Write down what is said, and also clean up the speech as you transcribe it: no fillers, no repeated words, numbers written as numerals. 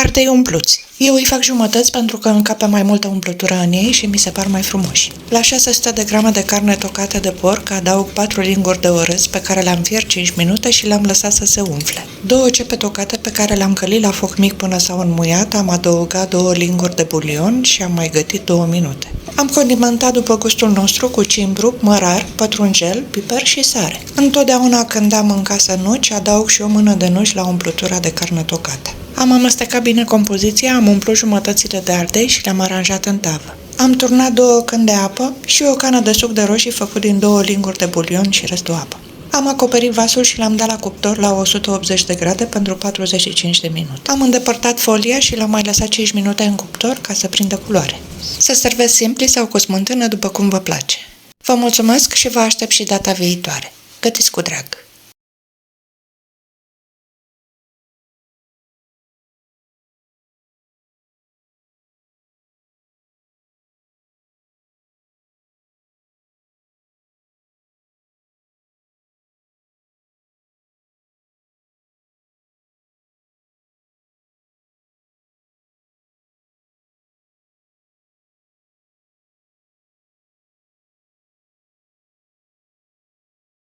Ardei umpluți. Eu îi fac jumătăți pentru că încape mai multă umplutură în ei și mi se par mai frumoși. La 600 de grame de carne tocată de porc adaug 4 linguri de orez pe care le-am fiert 5 minute și le-am lăsat să se umfle. 2 cepe tocate pe care le-am călit la foc mic până s-au înmuiat, am adăugat 2 linguri de bulion și am mai gătit 2 minute. Am condimentat după gustul nostru cu cimbru, mărar, pătrunjel, piper și sare. Întotdeauna când am în casă nuci, adaug și o mână de nuci la umplutura de carne tocată. Am amestecat bine compoziția, am umplut jumătățile de ardei și le-am aranjat în tavă. Am turnat 2 căni de apă și o cană de suc de roșii făcut din 2 linguri de bulion și restul apă. Am acoperit vasul și l-am dat la cuptor la 180 de grade pentru 45 de minute. Am îndepărtat folia și l-am mai lăsat 5 minute în cuptor ca să prindă culoare. Se servesc simpli sau cu smântână după cum vă place. Vă mulțumesc și vă aștept și data viitoare. Gătiți cu drag!